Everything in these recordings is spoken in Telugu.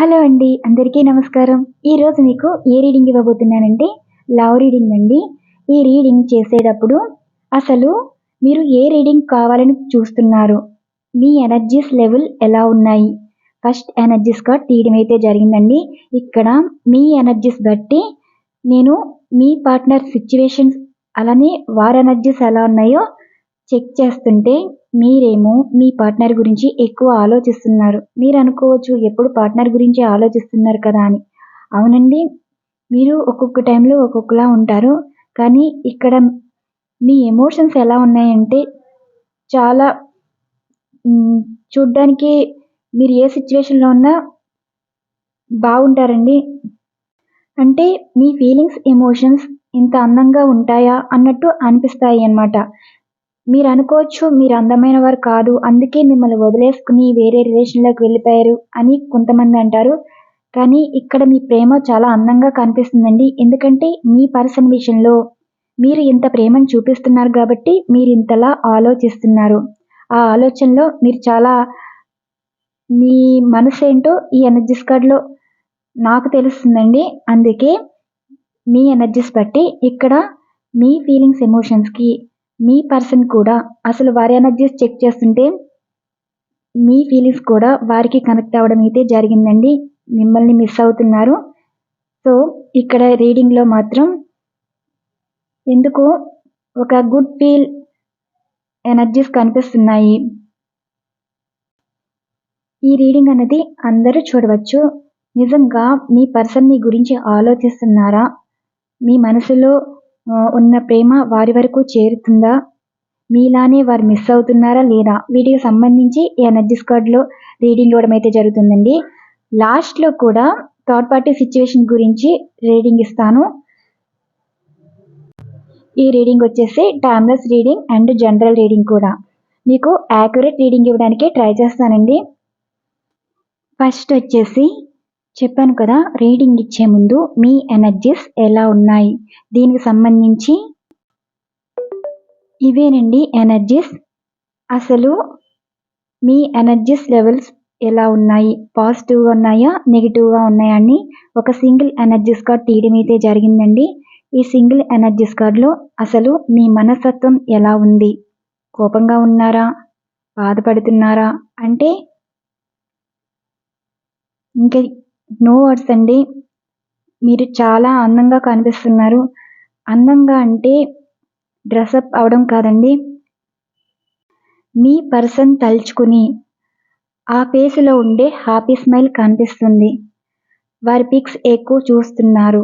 హలో అండి. అందరికీ నమస్కారం. ఈరోజు మీకు ఏ రీడింగ్ ఇవ్వబోతున్నానంటే లవ్ రీడింగ్ అండి. ఈ రీడింగ్ చేసేటప్పుడు అసలు మీరు ఏ రీడింగ్ కావాలని చూస్తున్నారు? మీ ఎనర్జీస్ లెవెల్ ఎలా ఉన్నాయి? ఫస్ట్ ఎనర్జీస్ కార్డ్ తీయడం అయితే జరిగిందండి. ఇక్కడ మీ ఎనర్జీస్ బట్టి నేను మీ పార్ట్నర్ సిట్యుయేషన్స్ అలానే వారి ఎనర్జీస్ ఎలా ఉన్నాయో చెక్ చేస్తుంటే మీరేమో మీ పార్ట్నర్ గురించి ఎక్కువ ఆలోచిస్తున్నారు. మీరు అనుకోవచ్చు ఎప్పుడు పార్ట్నర్ గురించే ఆలోచిస్తున్నారు కదా అని. అవునండి. మీరు ఒక్కొక్క టైంలో ఒక్కొక్కలా ఉంటారు. కానీ ఇక్కడ మీ ఎమోషన్స్ ఎలా ఉన్నాయంటే చాలా చూడ్డానికి మీరు ఏ సిట్యుయేషన్‌లో ఉన్నా బాగుంటారండి. అంటే మీ ఫీలింగ్స్, ఎమోషన్స్ ఇంత అందంగా ఉంటాయా అన్నట్టు అనిపిస్తాయి అన్నమాట. మీరు అనుకోవచ్చు మీరు అందమైన వారు కాదు. అందుకే మిమ్మల్ని వదిలేసుకొని వేరే రిలేషన్‌లోకి వెళ్ళిపోయారు అని కొంతమంది అంటారు. కానీ ఇక్కడ మీ ప్రేమ చాలా అందంగా కనిపిస్తుందండి. ఎందుకంటే మీ పర్సన్ విషయంలో మీరు ఇంత ప్రేమను చూపిస్తున్నారు కాబట్టి మీరింతలా ఆలోచిస్తున్నారు. ఆ ఆలోచనలో మీరు చాలా మీ మనసేంటో ఈ ఎనర్జీస్ కార్డ్‌లో నాకు తెలుస్తుందండి. అందుకే మీ ఎనర్జీస్ బట్టి ఇక్కడ మీ ఫీలింగ్స్, ఎమోషన్స్‌కి మీ పర్సన్ కూడా అసలు వారి ఎనర్జీస్ చెక్ చేస్తుంటే మీ ఫీలింగ్స్ కూడా వారికి కనెక్ట్ అవ్వడం అయితే జరిగిందండి. మిమ్మల్ని మిస్ అవుతున్నారు. సో, ఇక్కడ రీడింగ్‌లో మాత్రం ఎందుకో ఒక గుడ్ ఫీల్ ఎనర్జీస్ కనిపిస్తున్నాయి. ఈ రీడింగ్ అనేది అందరూ చూడవచ్చు. నిజంగా మీ పర్సన్ మీ గురించి ఆలోచిస్తున్నారా? మీ మనసులో ఉన్న ప్రేమ వారి వరకు చేరుతుందా? మీలానే వారు మిస్ అవుతున్నారా లేదా? వీటికి సంబంధించి ఈ ఎనర్జీస్ కార్డ్‌లో రీడింగ్ ఇవ్వడం అయితే జరుగుతుందండి. లాస్ట్‌లో కూడా థర్డ్ పార్టీ సిట్యుయేషన్ గురించి రీడింగ్ ఇస్తాను. ఈ రీడింగ్ వచ్చేసి timeless reading and general reading కూడా. మీకు యాక్యురేట్ రీడింగ్ ఇవ్వడానికే ట్రై చేస్తానండి. ఫస్ట్ వచ్చేసి చెప్పాను కదా, రీడింగ్ ఇచ్చే ముందు మీ ఎనర్జీస్ ఎలా ఉన్నాయి? దీనికి సంబంధించి ఇవేనండి ఎనర్జీస్. అసలు మీ ఎనర్జీస్ లెవెల్స్ ఎలా ఉన్నాయి? పాజిటివ్‌గా ఉన్నాయా? నెగెటివ్‌గా ఉన్నాయా? అని ఒక సింగిల్ ఎనర్జీస్ కార్డ్ తీయడం అయితే జరిగిందండి. ఈ సింగిల్ ఎనర్జీస్ కార్డ్‌లో అసలు మీ మనస్తత్వం ఎలా ఉంది? కోపంగా ఉన్నారా? బాధపడుతున్నారా? అంటే ఇంక నో వర్డ్స్ అండి. మీరు చాలా అందంగా కనిపిస్తున్నారు. అందంగా అంటే డ్రెసప్ అవ్వడం కాదండి. మీ పర్సన్ తలుచుకుని ఆ ఫేస్‌లో ఉండే హ్యాపీ స్మైల్ కనిపిస్తుంది. వారి పిక్స్ ఎక్కువ చూస్తున్నారు.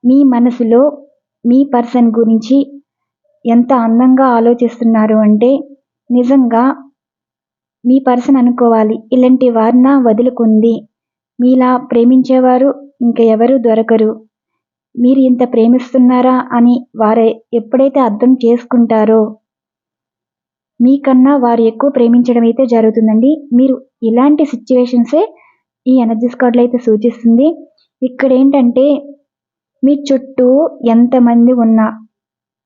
మీ మనసులో మీ పర్సన్ గురించి ఎంత అందంగా ఆలోచిస్తున్నారు అంటే నిజంగా మీ పర్సన్ అనుకోవాలి, ఇలాంటి వారిన వదులుకుంది. మీలా ప్రేమించేవారు ఇంక ఎవరు దొరకరు. మీరు ఇంత ప్రేమిస్తున్నారా అని వారు ఎప్పుడైతే అర్థం చేసుకుంటారో మీకన్నా వారు ఎక్కువ ప్రేమించడం అయితే జరుగుతుందండి. మీరు ఇలాంటి సిట్యుయేషన్సే ఈ ఎనర్జీస్ కార్డ్‌లో అయితే సూచిస్తుంది. ఇక్కడేంటంటే మీ చుట్టూ ఎంతమంది ఉన్నా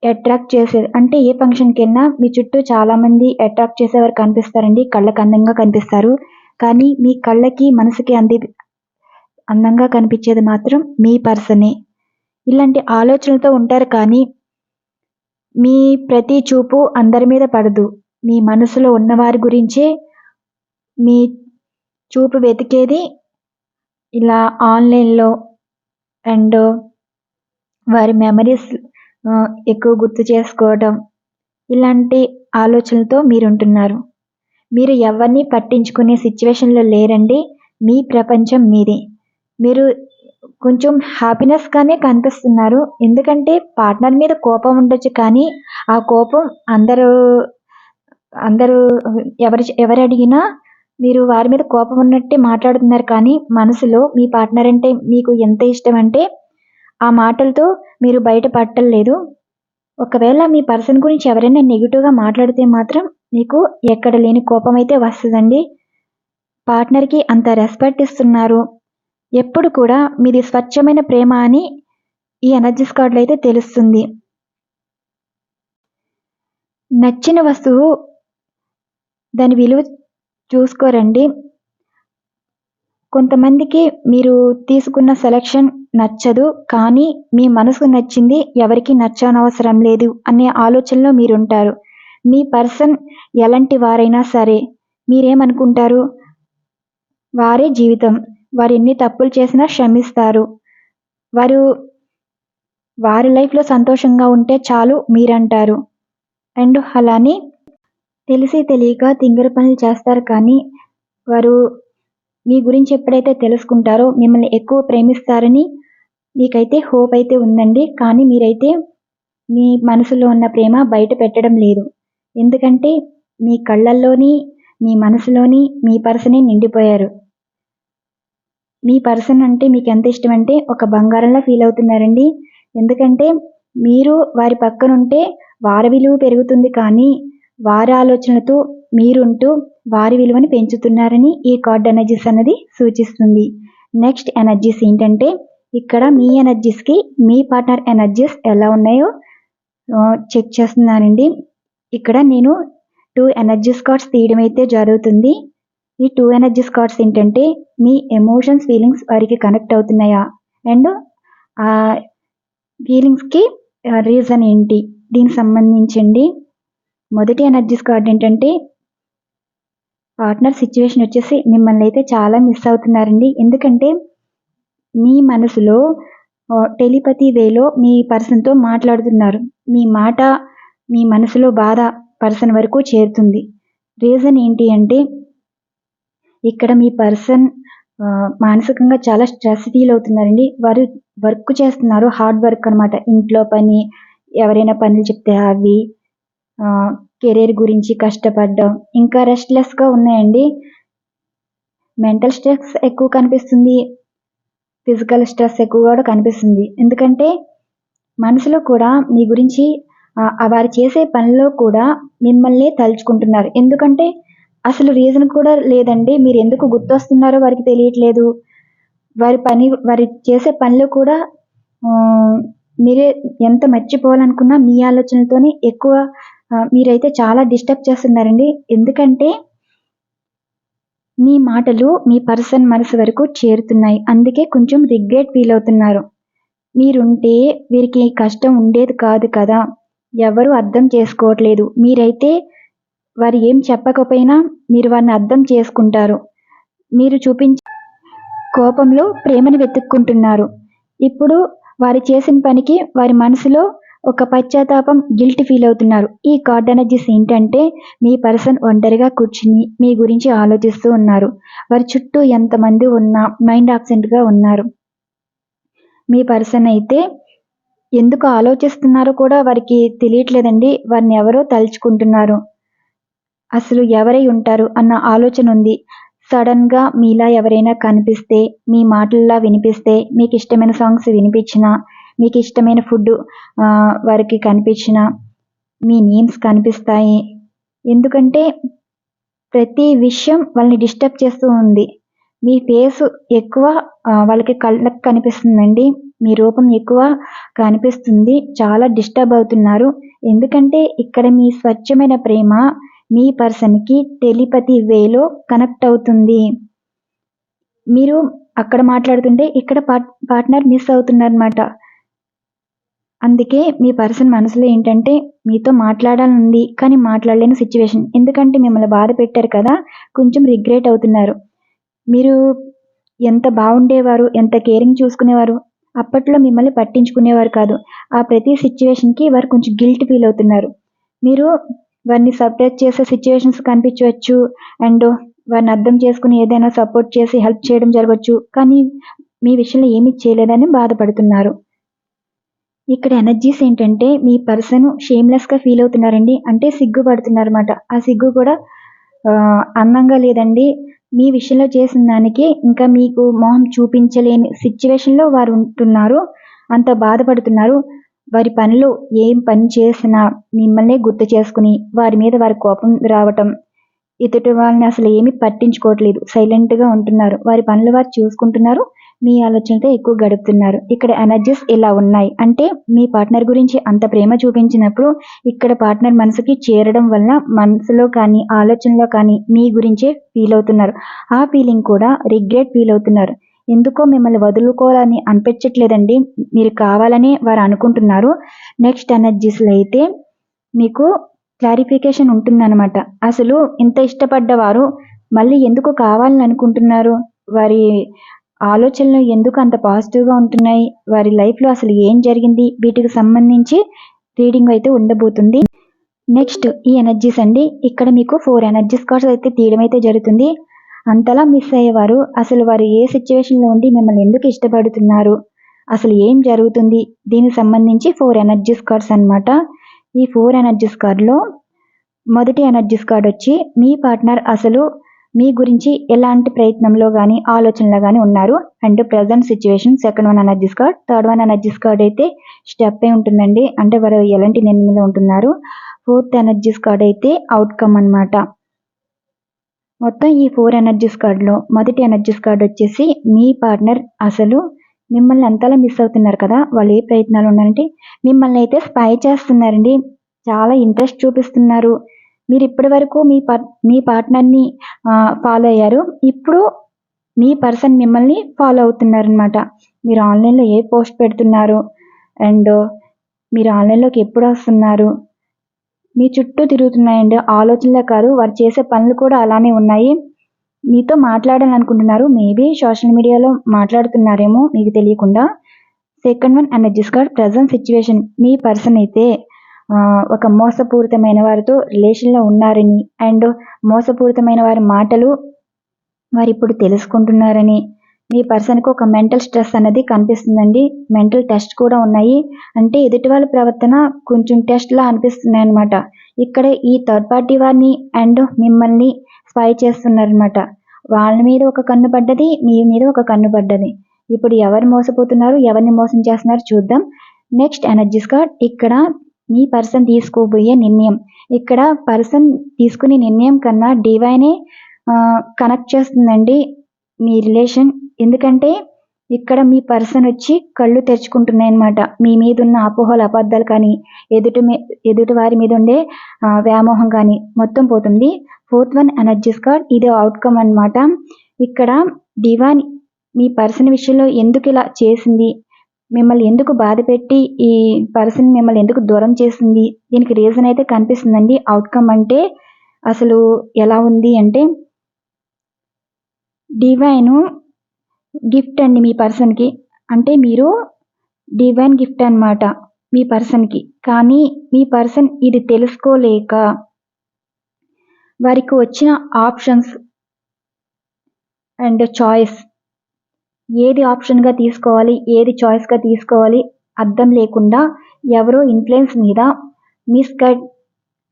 అట్రాక్ట్ చేసేది అంటే ఏ ఫంక్షన్‌కెళ్ళినా మీ చుట్టూ చాలామంది అట్రాక్ట్ చేసేవారు కనిపిస్తారండి. కళ్ళకి అందంగా కనిపిస్తారు. కానీ మీ కళ్ళకి, మనసుకి అందంగా కనిపించేది మాత్రం మీ పర్సనే. ఇలాంటి ఆలోచనలతో ఉంటారు కానీ మీ ప్రతి చూపు అందరి మీద పడదు. మీ మనసులో ఉన్నవారి గురించే మీ చూపు వెతికేది ఇలా ఆన్‌లైన్‌లో అండ్ వారి మెమరీస్ ఎక్కువ గుర్తు చేసుకోవడం. ఇలాంటి ఆలోచనలతో మీరుంటున్నారు. మీరు ఎవరిని పట్టించుకునే సిట్యుయేషన్‌లో లేరండి. మీ ప్రపంచం మీదే. మీరు కొంచెం హ్యాపీనెస్‌గానే కనిపిస్తున్నారు. ఎందుకంటే పార్ట్నర్ మీద కోపం ఉండొచ్చు కానీ ఆ కోపం అందరూ అందరూ ఎవరడిగినా మీరు వారి మీద కోపం ఉన్నట్టే మాట్లాడుతున్నారు కానీ మనసులో మీ పార్ట్నర్ అంటే మీకు ఎంత ఇష్టం అంటే ఆ మాటలతో మీరు బయట పడటం లేదు. ఒకవేళ మీ పర్సన్ గురించి ఎవరైనా నెగెటివ్‌గా మాట్లాడితే మాత్రం మీకు ఎక్కడ లేని కోపం అయితే వస్తదండి. పార్ట్నర్‌కి అంత రెస్పెక్ట్ ఇస్తున్నారు. ఎప్పుడు కూడా మీది స్వచ్ఛమైన ప్రేమ అని ఈ ఎనర్జీస్ కార్డ్‌లో అయితే తెలుస్తుంది. నచ్చిన వస్తువు దాని విలువ చూసుకోరండి. కొంతమందికి మీరు తీసుకున్న సెలక్షన్ నచ్చదు. కానీ మీ మనసుకు నచ్చింది ఎవరికీ నచ్చనవసరం లేదు అనే ఆలోచనలో మీరుంటారు. మీ పర్సన్ ఎలాంటి వారైనా సరే మీరేమనుకుంటారు? వారే జీవితం. వారు ఎన్ని తప్పులు చేసినా క్షమిస్తారు. వారు వారి లైఫ్‌లో సంతోషంగా ఉంటే చాలు మీరంటారు. అండ్ అలానే తెలిసి తెలియక తింగర పనులు చేస్తారు కానీ వారు మీ గురించి ఎప్పుడైతే తెలుసుకుంటారో మిమ్మల్ని ఎక్కువ ప్రేమిస్తారని మీకైతే హోప్ అయితే ఉందండి. కానీ మీరైతే మీ మనసులో ఉన్న ప్రేమ బయట పెట్టడం లేదు. ఎందుకంటే మీ కళ్ళల్లోని, మీ మనసులోని మీ పర్సనే నిండిపోయారు. మీ పర్సన్ అంటే మీకెంత ఇష్టమంటే ఒక బంగారంలా ఫీల్ అవుతున్నారండి. ఎందుకంటే మీరు వారి పక్కనుంటే వారి విలువ పెరుగుతుంది కానీ వారి ఆలోచనలతో మీరుంటూ వారి విలువని పెంచుతున్నారని ఈ కార్డ్ ఎనర్జీస్ అన్నది సూచిస్తుంది. నెక్స్ట్ ఎనర్జీస్ ఏంటంటే ఇక్కడ మీ ఎనర్జీస్‌కి మీ పార్ట్నర్ ఎనర్జీస్ ఎలా ఉన్నాయో చెక్ చేస్తున్నానండి. ఇక్కడ నేను 2 ఎనర్జీస్ కార్డ్స్ తీయడం అయితే జరుగుతుంది. ఈ 2 ఎనర్జీస్ కార్డ్స్ ఏంటంటే మీ ఎమోషన్స్, ఫీలింగ్స్ వారికి కనెక్ట్ అవుతున్నాయా? అండ్ ఆ ఫీలింగ్స్‌కి రీజన్ ఏంటి? దీనికి సంబంధించండి. మొదటి ఎనర్జీస్ కార్డ్ ఏంటంటే పార్ట్నర్ సిట్యుయేషన్ వచ్చేసి మిమ్మల్ని అయితే చాలా మిస్ అవుతున్నారండి. ఎందుకంటే మీ మనసులో టెలిపతి వేలో మీ పర్సన్‌తో మాట్లాడుతున్నారు. మీ మాట మీ మనసులో బాధ పర్సన్ వరకు చేరుతుంది. రీజన్ ఏంటి అంటే ఇక్కడ మీ పర్సన్ మానసికంగా చాలా స్ట్రెస్ ఫీల్ అవుతున్నారండి. వారు వర్క్ చేస్తున్నారు. హార్డ్ వర్క్ అనమాట. ఇంట్లో పని, ఎవరైనా పనులు చెప్తే అవి, కెరీర్ గురించి కష్టపడ్డం, ఇంకా రెస్ట్‌లెస్‌గా ఉన్నాయండి. మెంటల్ స్ట్రెస్ ఎక్కువ కనిపిస్తుంది. ఫిజికల్ స్ట్రెస్ ఎక్కువ కూడా కనిపిస్తుంది. ఎందుకంటే మనసులో కూడా మీ గురించి వారు చేసే పనిలో కూడా మిమ్మల్నే తలుచుకుంటున్నారు. ఎందుకంటే అసలు రీజన్ కూడా లేదండి. మీరు ఎందుకు గుర్తొస్తున్నారో వారికి తెలియట్లేదు. వారు చేసే పనిలో కూడా మీరే ఎంత మర్చిపోవాలనుకున్నా మీ ఆలోచనలతోనే ఎక్కువ మీరైతే చాలా డిస్టర్బ్ చేస్తున్నారండి. ఎందుకంటే మీ మాటలు మీ పర్సన్ మనసు వరకు చేరుతున్నాయి. అందుకే కొంచెం రిగ్రెట్ ఫీల్ అవుతున్నారు. మీరుంటే వీరికి కష్టం ఉండేది కాదు కదా! ఎవరు అర్థం చేసుకోవట్లేదు. మీరైతే వారు ఏం చెప్పకపోయినా మీరు వారిని అర్థం చేసుకుంటారు. మీరు చూపించే కోపంలో ప్రేమను వెతుక్కుంటున్నారు. ఇప్పుడు వారు చేసిన పనికి వారి మనసులో ఒక పశ్చాత్తాపం, గిల్ట్ ఫీల్ అవుతున్నారు. ఈ కార్డ్ ఎనర్జీస్ ఏంటంటే మీ పర్సన్ ఒంటరిగా కూర్చుని మీ గురించి ఆలోచిస్తూ ఉన్నారు. వారి చుట్టూ ఎంతమంది ఉన్నా మైండ్ అబ్సెంట్‌గా ఉన్నారు. మీ పర్సన్ అయితే ఎందుకు ఆలోచిస్తున్నారో కూడా వారికి తెలియట్లేదండి. వారిని ఎవరో తలుచుకుంటున్నారు. అసలు ఎవరై ఉంటారు అన్న ఆలోచన ఉంది. సడన్‌గా మీలా ఎవరైనా కనిపిస్తే, మీ మాటల్లా వినిపిస్తే, మీకిష్టమైన సాంగ్స్ వినిపించినా, మీకిష్టమైన ఫుడ్ వారికి కనిపించినా, మీ నేమ్స్ కనిపిస్తాయి. ఎందుకంటే ప్రతి విషయం వాళ్ళని డిస్టర్బ్ చేస్తూ ఉంది. మీ ఫేస్ ఎక్కువ వాళ్ళకి కళ్ళకి కనిపిస్తుందండి. మీ రూపం ఎక్కువ కనిపిస్తుంది. చాలా డిస్టర్బ్ అవుతున్నారు. ఎందుకంటే ఇక్కడ మీ స్వచ్ఛమైన ప్రేమ మీ పర్సన్‌కి టెలిపతి వేలో కనెక్ట్ అవుతుంది. మీరు అక్కడ మాట్లాడుతుంటే ఇక్కడ పార్ట్నర్ మిస్ అవుతున్నారనమాట. అందుకే మీ పర్సన్ మనసులో ఏంటంటే మీతో మాట్లాడాలనుంది. కానీ మాట్లాడలేని సిట్యుయేషన్. ఎందుకంటే మిమ్మల్ని బాధ పెట్టారు కదా! కొంచెం రిగ్రెట్ అవుతున్నారు. మీరు ఎంత బాగుండేవారు, ఎంత కేరింగ్ చూసుకునేవారు. అప్పట్లో మిమ్మల్ని పట్టించుకునేవారు కాదు. ఆ ప్రతి సిట్యుయేషన్‌కి వారు కొంచెం గిల్ట్ ఫీల్ అవుతున్నారు. మీరు వారిని సర్ప్రైజ్ చేసే సిట్యుయేషన్స్ కనిపించవచ్చు. అండ్ వారిని అర్థం చేసుకొని ఏదైనా సపోర్ట్ చేసి హెల్ప్ చేయడం జరగొచ్చు. కానీ మీ విషయంలో ఏమీ చేయలేదని బాధపడుతున్నారు. ఇక్కడ ఎనర్జీస్ ఏంటంటే మీ పర్సన్ షేమ్‌లెస్‌గా ఫీల్ అవుతున్నారండి. అంటే సిగ్గుపడుతున్నారన్నమాట. ఆ సిగ్గు కూడా అందంగా లేదండి. మీ విషయంలో చేసిన దానికి ఇంకా మీకు మొహం చూపించలేని సిట్యుయేషన్‌లో వారు ఉంటున్నారు. అంత బాధపడుతున్నారు. వారి పనిలో ఏం పని చేసినా మిమ్మల్నే గుర్తు చేసుకుని వారి మీద వారి కోపం రావటం, ఎదుటి వాళ్ళని అసలు ఏమీ పట్టించుకోవట్లేదు. సైలెంట్‌గా ఉంటున్నారు. వారి పనులు వారు చూసుకుంటున్నారు. మీ ఆలోచనలతో ఎక్కువ గడుపుతున్నారు. ఇక్కడ ఎనర్జీస్ ఇలా ఉన్నాయి. అంటే మీ పార్ట్నర్ గురించి అంత ప్రేమ చూపించినప్పుడు ఇక్కడ పార్ట్నర్ మనసుకి చేరడం వలన మనసులో కానీ, ఆలోచనలో కానీ మీ గురించే ఫీల్ అవుతున్నారు. ఆ ఫీలింగ్ కూడా రిగ్రెట్ ఫీల్ అవుతున్నారు. ఎందుకో మిమ్మల్ని వదులుకోవాలని అనిపించట్లేదండి. మీరు కావాలనే వారు అనుకుంటున్నారు. నెక్స్ట్ ఎనర్జీస్‌లో అయితే మీకు క్లారిఫికేషన్ ఉంటుందన్నమాట. అసలు ఇంత ఇష్టపడ్డవారు మళ్ళీ ఎందుకు కావాలని అనుకుంటున్నారు? వారి ఆలోచనలు ఎందుకు అంత పాజిటివ్‌గా ఉంటున్నాయి? వారి లైఫ్‌లో అసలు ఏం జరిగింది? వీటికి సంబంధించి రీడింగ్ అయితే ఉండబోతుంది. నెక్స్ట్ ఈ ఎనర్జీస్ అండి. ఇక్కడ మీకు 4 ఎనర్జీస్ కార్డ్స్ అయితే తీయడం అయితే జరుగుతుంది. అంతలా మిస్ అయ్యేవారు అసలు వారు ఏ సిట్యుయేషన్‌లో ఉండి మిమ్మల్ని ఎందుకు ఇష్టపడుతున్నారు? అసలు ఏం జరుగుతుంది? దీనికి సంబంధించి 4 ఎనర్జీస్ కార్డ్స్ అన్నమాట. ఈ 4 ఎనర్జీస్ కార్డ్‌లో మొదటి ఎనర్జీస్ కార్డ్ వచ్చి మీ పార్ట్నర్ అసలు మీ గురించి ఎలాంటి ప్రయత్నంలో గానీ, ఆలోచనలో గానీ ఉన్నారు. And present situation second one energies card. Third one energies card అయితే స్టెప్ అయి ఉంటుందండి. అంటే వారు ఎలాంటి నిర్ణయంలో ఉంటున్నారు. ఫోర్త్ ఎనర్జీస్ కార్డ్ అయితే అవుట్‌కమ్ అన్నమాట. మొత్తం ఈ 4 ఎనర్జీస్ కార్డ్‌లో మొదటి ఎనర్జీస్ కార్డ్ వచ్చేసి మీ పార్ట్నర్ అసలు మిమ్మల్ని అంతలా మిస్ అవుతున్నారు కదా! వాళ్ళు ఏ ప్రయత్నాలు ఉన్నారంటే మిమ్మల్ని అయితే స్పై చేస్తున్నారండి. చాలా ఇంట్రెస్ట్ చూపిస్తున్నారు. మీరు ఇప్పటి వరకు మీ పార్ట్నర్‌ని ఫాలో అయ్యారు. ఇప్పుడు మీ పర్సన్ మిమ్మల్ని ఫాలో అవుతున్నారనమాట. మీరు ఆన్‌లైన్‌లో ఏ పోస్ట్ పెడుతున్నారు? అండ్ మీరు ఆన్‌లైన్‌లోకి ఎప్పుడు వస్తున్నారు? మీ చుట్టూ తిరుగుతున్నాయండి. ఆలోచనలే కాదు వారు చేసే పనులు కూడా అలానే ఉన్నాయి. మీతో మాట్లాడాలనుకుంటున్నారు. మేబీ సోషల్ మీడియాలో మాట్లాడుతున్నారేమో మీకు తెలియకుండా. Second one energies card present situation. మీ పర్సన్ అయితే ఒక మోసపూరితమైన వారితో రిలేషన్‌లో ఉన్నారని అండ్ మోసపూరితమైన వారి మాటలు వారిప్పుడు తెలుసుకుంటున్నారని, మీ పర్సన్‌కి ఒక మెంటల్ స్ట్రెస్ అనేది కనిపిస్తుందండి. మెంటల్ టెస్ట్ కూడా ఉన్నాయి. అంటే ఎదుటి వాళ్ళ ప్రవర్తన కొంచెం టెస్ట్‌లా అనిపిస్తున్నాయన్నమాట. ఇక్కడ ఈ థర్డ్ పార్టీ వారిని అండ్ మిమ్మల్ని స్పై చేస్తున్నారన్నమాట. వాళ్ళ మీద ఒక కన్ను పడ్డది. మీ మీద ఒక కన్ను పడ్డది. ఇప్పుడు ఎవరు మోసపోతున్నారు? ఎవరిని మోసం చేస్తున్నారు చూద్దాం. Next energies card. ఇక్కడ మీ పర్సన్ తీసుకోబోయే నిర్ణయం. ఇక్కడ పర్సన్ తీసుకునే నిర్ణయం కన్నా డివైనే కనెక్ట్ చేస్తుందండి మీ రిలేషన్. ఎందుకంటే ఇక్కడ మీ పర్సన్ వచ్చి కళ్ళు తెరుచుకుంటున్నాయన్నమాట. మీ మీద ఉన్న అపోహలు, అబద్ధాలు కానీ ఎదుటి వారి మీద ఉండే వ్యామోహం కానీ మొత్తం పోతుంది. Fourth one energies card. ఇది అవుట్‌కమ్ అన్నమాట. ఇక్కడ డివైన్ మీ పర్సన్ విషయంలో ఎందుకు ఇలా చేసింది? మిమ్మల్ని ఎందుకు బాధపెట్టి ఈ పర్సన్ మిమ్మల్ని ఎందుకు దూరం చేసింది? దీనికి రీజన్ అయితే కనిపిస్తుందండి. అవుట్‌కమ్ అంటే అసలు ఎలా ఉంది అంటే డివైన్ గిఫ్ట్ అండి మీ పర్సన్‌కి. అంటే మీరు డివైన్ గిఫ్ట్ అన్నమాట మీ పర్సన్‌కి. కానీ మీ పర్సన్ ఇది తెలుసుకోలేక వారికి వచ్చిన ఆప్షన్స్ అండ్ చాయిస్ ఏది ఆప్షన్‌గా తీసుకోవాలి, ఏది చాయిస్‌గా తీసుకోవాలి అర్థం లేకుండా ఎవరో ఇన్‌ఫ్లుయెన్స్ మీద మిస్‌గైడ్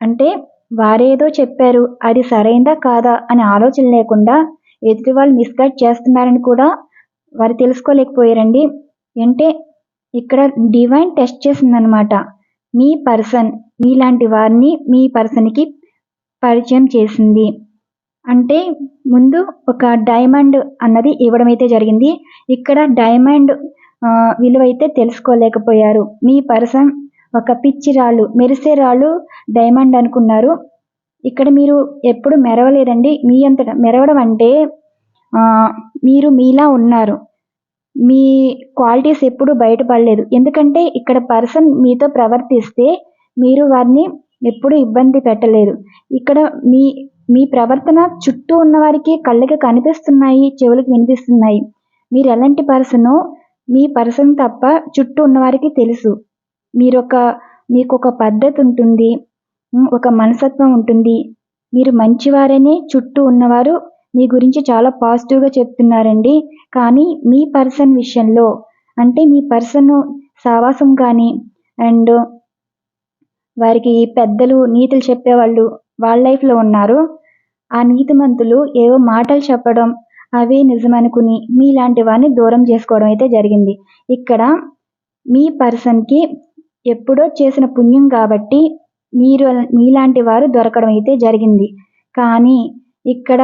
అంటే వారేదో చెప్పారు అది సరైందా కాదా అనే ఆలోచన లేకుండా ఎదుటి వాళ్ళు మిస్‌గైడ్ చేస్తున్నారని కూడా వారు తెలుసుకోలేకపోయారండి. అంటే ఇక్కడ డివైన్ టెస్ట్ చేసిందనమాట. మీ పర్సన్ మీలాంటి వారిని మీ పర్సన్‌కి పరిచయం చేసింది. అంటే ముందు ఒక డైమండ్ అన్నది ఇవ్వడం అయితే జరిగింది. ఇక్కడ డైమండ్ విలువైతే తెలుసుకోలేకపోయారు. మీ పర్సన్ ఒక పిచ్చి రాళ్ళు, మెరిసే రాళ్ళు డైమండ్ అనుకున్నారు. ఇక్కడ మీరు ఎప్పుడు మెరవలేదండి. మీ అంతట మెరవడం అంటే మీరు మీలా ఉన్నారు. మీ క్వాలిటీస్ ఎప్పుడు బయటపడలేదు. ఎందుకంటే ఇక్కడ పర్సన్ మీతో ప్రవర్తిస్తే మీరు వారిని ఎప్పుడు ఇబ్బంది పెట్టలేదు. ఇక్కడ మీ ప్రవర్తన చుట్టూ ఉన్న వారికి కళ్ళకి కనిపిస్తున్నాయి, చెవులకు వినిపిస్తున్నాయి. మీరు ఎలాంటి పర్సనో మీ పర్సన్ తప్ప చుట్టూ ఉన్న వారికి తెలుసు. మీకొక పద్ధతి ఉంటుంది. ఒక మనస్తత్వం ఉంటుంది. మీరు మంచివారనే చుట్టూ ఉన్నవారు మీ గురించి చాలా పాజిటివ్‌గా చెప్తున్నారండి. కానీ మీ పర్సన్ విషయంలో అంటే మీ పర్సన్ సావాసం కానీ అండ్ వారికి పెద్దలు నీతులు చెప్పేవాళ్ళు వాళ్ళ లైఫ్‌లో ఉన్నారు. ఆ నీతిమంతులు ఏవో మాటలు చెప్పడం అవే నిజమనుకుని మీలాంటి వారిని దూరం చేసుకోవడం అయితే జరిగింది. ఇక్కడ మీ పర్సన్‌కి ఎప్పుడో చేసిన పుణ్యం కాబట్టి మీలాంటి వారు దొరకడం అయితే జరిగింది. కానీ ఇక్కడ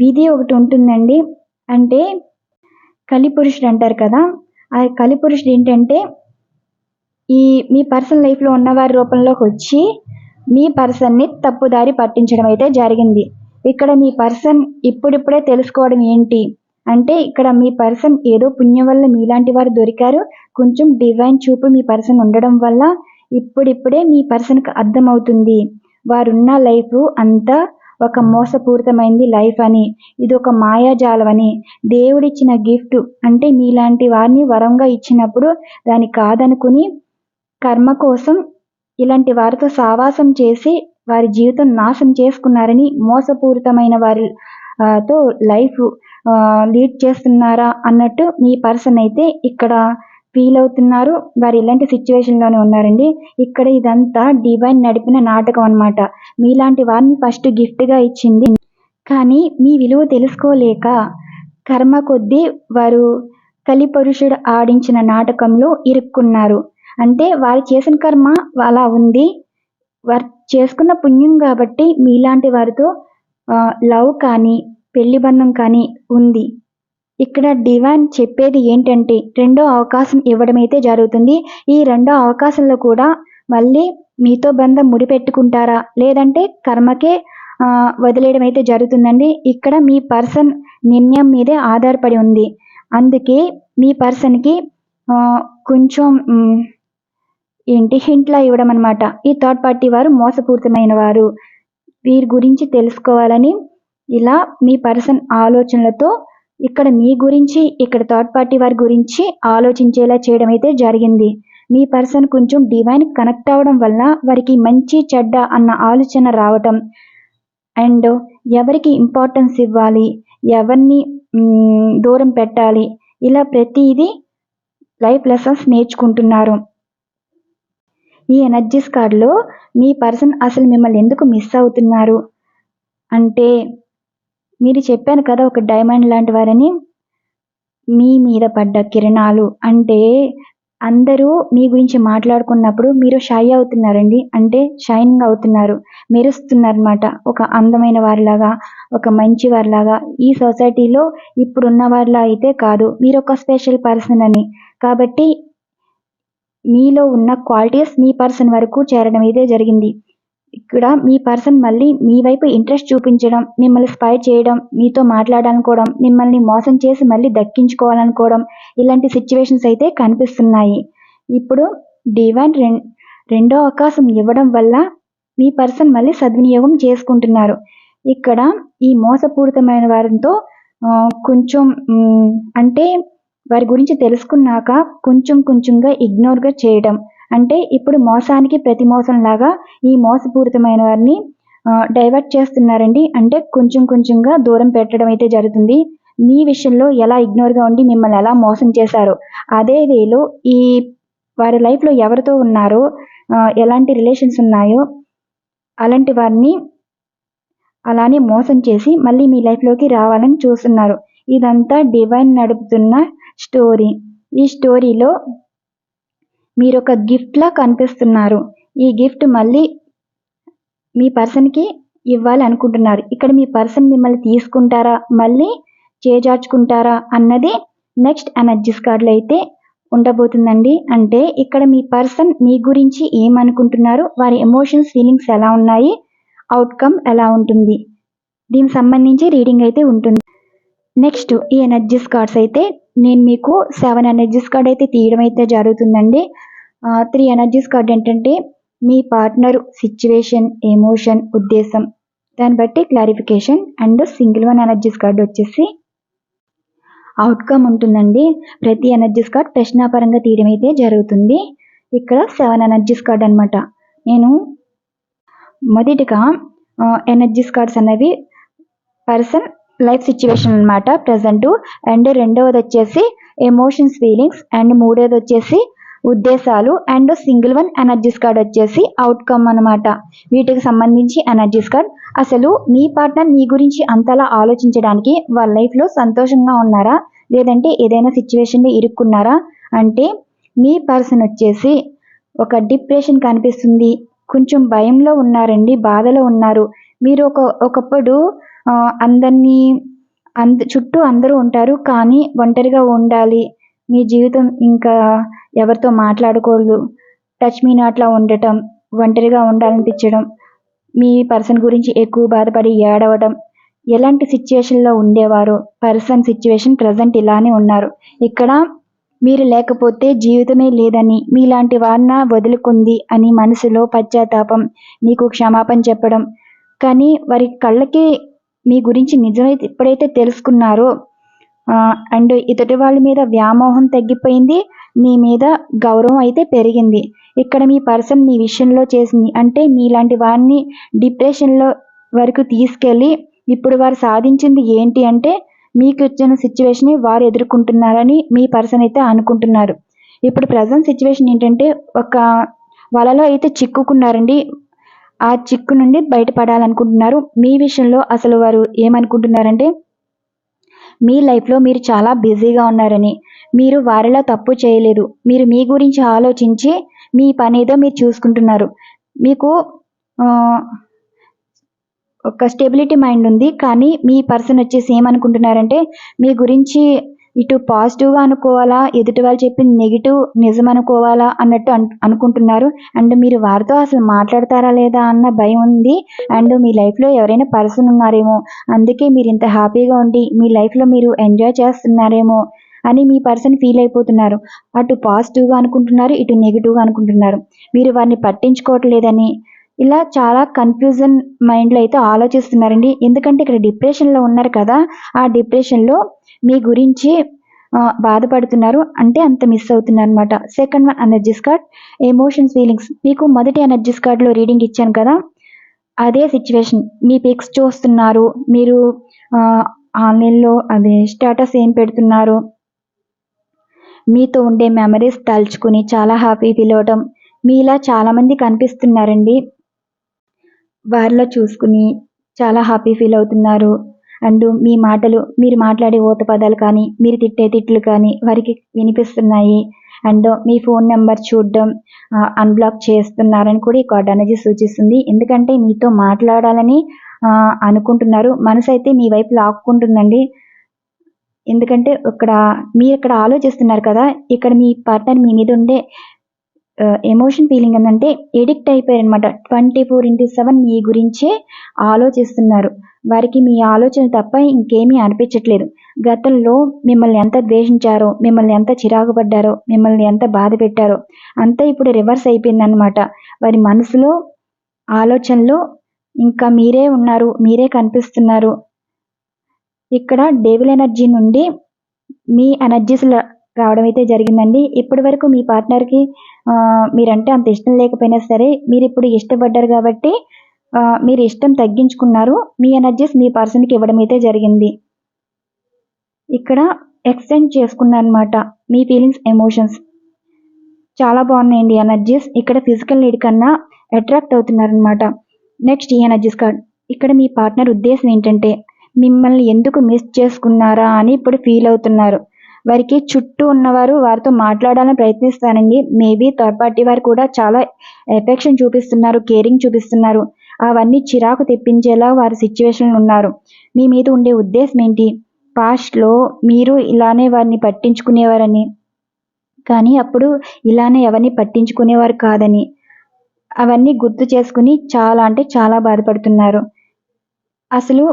విధి ఒకటి ఉంటుందండి. అంటే కలిపురుషుడు అంటారు కదా, ఆ కలిపురుషుడు ఏంటంటే ఈ మీ పర్సన్ లైఫ్లో ఉన్నవారి రూపంలోకి వచ్చి మీ పర్సన్ని తప్పుదారి పట్టించడం అయితే జరిగింది. ఇక్కడ మీ పర్సన్ ఇప్పుడిప్పుడే తెలుసుకోవడం ఏంటి అంటే, ఇక్కడ మీ పర్సన్ ఏదో పుణ్యం వల్ల మీలాంటి వారు దొరికారు. కొంచెం డివైన్ చూపు మీ పర్సన్ ఉండడం వల్ల ఇప్పుడిప్పుడే మీ పర్సన్కి అర్థమవుతుంది వారున్న లైఫ్ అంతా ఒక మోసపూరితమైంది లైఫ్ అని, ఇది ఒక మాయాజాలం అని. దేవుడిచ్చిన గిఫ్ట్ అంటే మీలాంటి వారిని వరంగా ఇచ్చినప్పుడు దాన్ని కాదనుకుని కర్మ కోసం ఇలాంటి వారితో సావాసం చేసి వారి జీవితం నాశనం చేసుకున్నారని, మోసపూరితమైన వారితో లైఫ్ లీడ్ చేస్తున్నారా అన్నట్టు మీ పర్సన్ అయితే ఇక్కడ ఫీల్ అవుతున్నారు. వారు ఇలాంటి సిచ్యువేషన్లోనే ఉన్నారండి. ఇక్కడ ఇదంతా డివైన్ నడిపిన నాటకం అనమాట. మీలాంటి వారిని ఫస్ట్ గిఫ్ట్గా ఇచ్చింది, కానీ మీ విలువ తెలుసుకోలేక కర్మ కొద్దీ వారు కలిపురుషుడు ఆడించిన నాటకంలో ఇరుక్కున్నారు. అంటే వారు చేసిన కర్మ అలా ఉంది, వారు చేసుకున్న పుణ్యం కాబట్టి మీలాంటి వారితో లవ్ కానీ పెళ్లి బంధం కానీ ఉంది. ఇక్కడ డివైన్ చెప్పేది ఏంటంటే రెండో అవకాశం ఇవ్వడం అయితే జరుగుతుంది. ఈ రెండో అవకాశంలో కూడా మళ్ళీ మీతో బంధం ముడిపెట్టుకుంటారా లేదంటే కర్మకే వదిలేయడం అయితే జరుగుతుందండి. ఇక్కడ మీ పర్సన్ నిర్ణయం మీదే ఆధారపడి ఉంది. అందుకే మీ పర్సన్కి కొంచెం హింట్లా ఇవ్వడం అనమాట. ఈ థర్డ్ పార్టీ వారు మోసపూరితమైన వారు, వీరి గురించి తెలుసుకోవాలని ఇలా మీ పర్సన్ ఆలోచనలతో ఇక్కడ మీ గురించి, ఇక్కడ థర్డ్ పార్టీ వారి గురించి ఆలోచించేలా చేయడం అయితే జరిగింది. మీ పర్సన్ కొంచెం డివైన్ కనెక్ట్ అవ్వడం వల్ల వారికి మంచి చెడ్డ అన్న ఆలోచన రావటం, అండ్ ఎవరికి ఇంపార్టెన్స్ ఇవ్వాలి, ఎవరిని దూరం పెట్టాలి, ఇలా ప్రతిదీ లైఫ్ లెసన్స్ నేర్చుకుంటున్నారు. ఈ ఎనర్జీస్ కార్డులో మీ పర్సన్ అసలు మిమ్మల్ని ఎందుకు మిస్ అవుతున్నారు అంటే, మీరు చెప్పాను కదా ఒక డైమండ్ లాంటి వారని, మీ మీద పడ్డ కిరణాలు అంటే అందరూ మీ గురించి మాట్లాడుకున్నప్పుడు మీరు షై అవుతున్నారండి. అంటే షైనింగ్ అవుతున్నారు, మెరుస్తున్నారన్నమాట. ఒక అందమైన వారిలాగా, ఒక మంచి వారిలాగా. ఈ సొసైటీలో ఇప్పుడున్న వారిలా అయితే కాదు, మీరు ఒక స్పెషల్ పర్సన్ అని. కాబట్టి మీలో ఉన్న క్వాలిటీస్ మీ పర్సన్ వరకు చేరడం అయితే జరిగింది. ఇక్కడ మీ పర్సన్ మళ్ళీ మీ వైపు ఇంట్రెస్ట్ చూపించడం, మిమ్మల్ని స్పై చేయడం, మీతో మాట్లాడాలనుకోవడం, మిమ్మల్ని మోసం చేసి మళ్ళీ దక్కించుకోవాలనుకోవడం, ఇలాంటి సిచ్యువేషన్స్ అయితే కనిపిస్తున్నాయి. ఇప్పుడు డివైన్ రెండో అవకాశం ఇవ్వడం వల్ల మీ పర్సన్ మళ్ళీ సద్వినియోగం చేసుకుంటున్నారు. ఇక్కడ ఈ మోసపూరితమైన వారితో కొంచెం అంటే వారి గురించి తెలుసుకున్నాక కొంచెంగా ఇగ్నోర్గా చేయడం, అంటే ఇప్పుడు మోసానికి ప్రతి మోసం లాగా ఈ మోసపూరితమైన వారిని డైవర్ట్ చేస్తున్నారండి. అంటే కొంచెంగా దూరం పెట్టడం అయితే జరుగుతుంది. మీ విషయంలో ఎలా ఇగ్నోర్గా ఉండి మిమ్మల్ని ఎలా మోసం చేశారో అదే వేలో ఈ వారి లైఫ్లో ఎవరితో ఉన్నారో, ఎలాంటి రిలేషన్స్ ఉన్నాయో అలాంటి వారిని అలానే మోసం చేసి మళ్ళీ మీ లైఫ్లోకి రావాలని చూస్తున్నారు. ఇదంతా డివైన్ నడుపుతున్న స్టోరీ. ఈ స్టోరీలో మీరు ఒక గిఫ్ట్లా కనిపిస్తున్నారు. ఈ గిఫ్ట్ మళ్ళీ మీ పర్సన్కి ఇవ్వాలి అనుకుంటున్నారు. ఇక్కడ మీ పర్సన్ మిమ్మల్ని తీసుకుంటారా మళ్ళీ చేజార్చుకుంటారా అన్నది నెక్స్ట్ ఎనర్జీస్ కార్డులో అయితే ఉండబోతుందండి. అంటే ఇక్కడ మీ పర్సన్ మీ గురించి ఏమనుకుంటున్నారు, వారి ఎమోషన్స్ ఫీలింగ్స్ ఎలా ఉన్నాయి, అవుట్కమ్ ఎలా ఉంటుంది, దీనికి సంబంధించి రీడింగ్ అయితే ఉంటుంది. నెక్స్ట్ ఈ ఎనర్జీస్ కార్డ్స్ అయితే నేను మీకు 7 ఎనర్జీస్ కార్డ్ అయితే తీయడం అయితే జరుగుతుందండి. 3 ఎనర్జీస్ కార్డ్ ఏంటంటే మీ పార్ట్నర్ సిచ్యువేషన్, ఎమోషన్, ఉద్దేశం, దాన్ని బట్టి clarification. And single 1 energies card వచ్చేసి అవుట్కమ్ ఉంటుందండి. ప్రతి ఎనర్జీస్ కార్డ్ ప్రశ్నాపరంగా తీయడం అయితే జరుగుతుంది. ఇక్కడ 7 ఎనర్జీస్ కార్డ్ అనమాట. నేను మొదటిగా ఎనర్జీస్ కార్డ్స్ అనేవి పర్సన్ లైఫ్ సిచ్యువేషన్ అనమాట ప్రజెంట్. అండ్ రెండవది వచ్చేసి ఎమోషన్స్ ఫీలింగ్స్, అండ్ మూడవది వచ్చేసి ఉద్దేశాలు, అండ్ సింగిల్ 1 ఎనర్జీస్ కార్డ్ వచ్చేసి అవుట్కమ్ అనమాట. వీటికి సంబంధించి ఎనర్జీస్ కార్డ్. అసలు మీ పార్ట్నర్ మీ గురించి అంతలా ఆలోచించడానికి వాళ్ళ లైఫ్లో సంతోషంగా ఉన్నారా లేదంటే ఏదైనా సిచ్యువేషన్లో ఇరుక్కున్నారా అంటే, మీ పర్సన్ వచ్చేసి ఒక డిప్రెషన్ కనిపిస్తుంది, కొంచెం భయంలో ఉన్నారండి, బాధలో ఉన్నారు. మీరు ఒకప్పుడు అందరినీ చుట్టూ అందరూ ఉంటారు. కానీ ఒంటరిగా ఉండాలి. మీ జీవితం ఇంకా ఎవరితో మాట్లాడకూడదు. టచ్ మీ నాట్‌లా ఉండటం, ఒంటరిగా ఉండాలనిపించడం, మీ పర్సన్ గురించి ఎక్కువ బాధపడి ఏడవడం, ఎలాంటి సిట్యుయేషన్‌లో ఉండేవారో సిట్యుయేషన్ ప్రెజెంట్ ఇలానే ఉన్నారు. ఇక్కడ మీరు లేకపోతే జీవితమే లేదని, మీలాంటి వారిన వదులుకుంది అని మనసులో పశ్చాత్తాపం, మీకు క్షమాపణ చెప్పడం. కానీ వారి కళ్ళకి మీ గురించి నిజమైతే ఎప్పుడైతే తెలుసుకున్నారో అండ్ ఎదుటి వాళ్ళ మీద వ్యామోహం తగ్గిపోయింది. మీ మీద గౌరవం అయితే పెరిగింది. ఇక్కడ మీ పర్సన్ మీ విషయంలో చేసింది అంటే మీలాంటి వారిని డిప్రెషన్‌లో వరకు తీసుకెళ్ళి ఇప్పుడు వారు సాధించింది ఏంటి అంటే మీకు వచ్చిన సిట్యుయేషన్‌ని వారు ఎదుర్కొంటున్నారని మీ పర్సన్ అయితే అనుకుంటున్నారు. ఇప్పుడు ప్రెజెంట్ సిట్యుయేషన్ ఏంటంటే ఒక వలలో అయితే చిక్కుకున్నారండి. ఆ చిక్కు నుండి బయటపడాలనుకుంటున్నారు. మీ విషయంలో అసలు వారు ఏమనుకుంటున్నారంటే మీ లైఫ్‌లో మీరు చాలా బిజీగా ఉన్నారని. మీరు వారిలా తప్పు చేయలేదు. మీరు మీ గురించి ఆలోచించి మీ పనేదో మీరు చూసుకుంటున్నారు. మీకు ఆహ్, ఒక స్టెబిలిటీ మైండ్ ఉంది. కానీ మీ పర్సన్ వచ్చేసి ఏమనుకుంటున్నారంటే మీ గురించి ఇటు పాజిటివ్‌గా అనుకోవాలా, ఎదుటి వాళ్ళు చెప్పింది నెగెటివ్ నిజం అనుకోవాలా అన్నట్టు అనుకుంటున్నారు. అండ్ మీరు వారితో అసలు మాట్లాడతారా లేదా అన్న భయం ఉంది. అండ్ మీ లైఫ్‌లో ఎవరైనా పర్సన్ ఉన్నారేమో, అందుకే మీరు ఇంత హ్యాపీగా ఉండి మీ లైఫ్‌లో మీరు ఎంజాయ్ చేస్తున్నారేమో అని మీ పర్సన్ ఫీల్ అయిపోతున్నారు. అటు పాజిటివ్‌గా అనుకుంటున్నారు, ఇటు నెగెటివ్‌గా అనుకుంటున్నారు. మీరు వారిని పట్టించుకోవట్లేదని ఇలా చాలా కన్‌ఫ్యూజన్ మైండ్‌లో అయితే ఆలోచిస్తున్నారండి. ఎందుకంటే ఇక్కడ డిప్రెషన్‌లో ఉన్నారు కదా! ఆ డిప్రెషన్‌లో మీ గురించి బాధపడుతున్నారు. అంటే అంత మిస్ అవుతున్నారనమాట. Second one energies card emotions, feelings. మీకు మొదటి ఎనర్జీస్ కార్డ్‌లో రీడింగ్ ఇచ్చాను కదా! అదే సిట్యుయేషన్. మీ పిక్స్ చూస్తున్నారు. మీరు ఆన్‌లైన్‌లో స్టేటస్ ఏం పెడుతున్నారు? మీతో ఉండే మెమరీస్ తలుచుకుని చాలా హ్యాపీ ఫీల్ అవ్వటం. మీలా చాలామంది కనిపిస్తున్నారండి. వారిలో చూసుకుని చాలా హ్యాపీ ఫీల్ అవుతున్నారు. అండ్ మీ మాటలు, మీరు మాట్లాడే ఊత పదాలు కానీ, మీరు తిట్టే తిట్లు కానీ వారికి వినిపిస్తున్నాయి. అండ్ మీ ఫోన్ నెంబర్ చూడడం, అన్‌బ్లాక్ చేస్తున్నారని కూడా ఈ కార్డ్ అనేది సూచిస్తుంది. ఎందుకంటే మీతో మాట్లాడాలని అనుకుంటున్నారు. మనసైతే మీ వైపు లాక్కుంటుందండి. ఎందుకంటే మీరిక్కడ ఆలోచిస్తున్నారు కదా! ఇక్కడ మీ పార్ట్నర్ మీ మీద ఉండే ఎమోషన్ ఫీలింగ్ ఏందంటే ఎడిక్ట్ అయిపోయారనమాట. 24/7 మీ గురించే ఆలోచిస్తున్నారు. వారికి మీ ఆలోచన తప్ప ఇంకేమీ అనిపించట్లేదు. గతంలో మిమ్మల్ని ఎంత ద్వేషించారో, మిమ్మల్ని ఎంత చిరాకు పడ్డారో, మిమ్మల్ని ఎంత బాధ పెట్టారో అంతా ఇప్పుడు రివర్స్ అయిపోయిందనమాట. వారి మనసులో, ఆలోచనలో ఇంకా మీరే ఉన్నారు. మీరే కనిపిస్తున్నారు. ఇక్కడ డెవిల్ ఎనర్జీ నుండి మీ ఎనర్జీస్‌లో రావడం అయితే జరిగిందండి. ఇప్పటి వరకు మీ పార్ట్నర్‌కి మీరంటే అంత ఇష్టం లేకపోయినా సరే, మీరిప్పుడు ఇష్టపడ్డారు కాబట్టి మీరు ఇష్టం తగ్గించుకున్నారు. మీ ఎనర్జీస్ మీ పర్సన్‌కి ఇవ్వడం అయితే జరిగింది. ఇక్కడ ఎక్స్‌చేంజ్ చేసుకున్నారనమాట. మీ ఫీలింగ్స్, ఎమోషన్స్ చాలా బాగున్నాయండి ఎనర్జీస్. ఇక్కడ ఫిజికల్ నీడ్ కన్నా అట్రాక్ట్ అవుతున్నారనమాట. నెక్స్ట్ ఈ ఎనర్జీస్ కార్డ్. ఇక్కడ మీ పార్ట్నర్ ఉద్దేశం ఏంటంటే మిమ్మల్ని ఎందుకు మిస్ చేసుకున్నారా అని ఇప్పుడు ఫీల్ అవుతున్నారు. వారికి చుట్టూ ఉన్నవారు వారితో మాట్లాడాలని ప్రయత్నిస్తారండి. మేబీ థర్డ్ పార్టీ వారు కూడా చాలా ఎఫెక్షన్ చూపిస్తున్నారు, కేరింగ్ చూపిస్తున్నారు. అవన్నీ చిరాకు తెప్పించేలా వారి సిట్యుయేషన్‌లో ఉన్నారు. మీ మీద ఉండే ఉద్దేశం ఏంటి? పాస్ట్‌లో మీరు ఇలానే వారిని పట్టించుకునేవారని, కానీ అప్పుడు ఇలానే ఎవరిని పట్టించుకునేవారు కాదని, అవన్నీ గుర్తు చేసుకుని చాలా అంటే చాలా బాధపడుతున్నారు. అసలు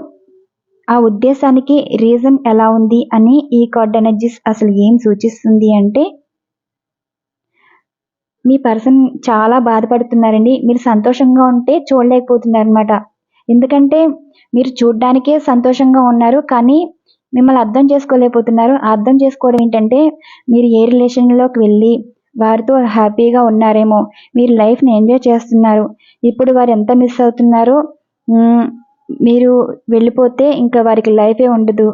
ఆ ఉద్దేశానికి రీజన్ ఎలా ఉంది అని ఈ కార్డ్ ఎనర్జీస్ అసలు ఏం సూచిస్తుంది అంటే మీ పర్సన్ చాలా బాధపడుతున్నారండి. మీరు సంతోషంగా ఉంటే చూడలేకపోతున్నారనమాట. ఎందుకంటే మీరు చూడ్డానికే సంతోషంగా ఉన్నారు. కానీ మిమ్మల్ని అర్థం చేసుకోలేకపోతున్నారు. అర్థం చేసుకోవడం ఏంటంటే మీరు ఏ రిలేషన్‌లోకి వెళ్ళి వారితో హ్యాపీగా ఉన్నారేమో, మీరు లైఫ్‌ని ఎంజాయ్ చేస్తున్నారు. ఇప్పుడు వారు ఎంత మిస్ అవుతున్నారో మీరు వెళ్ళిపోతే ఇంకా వారికి లైఫే ఉండదు.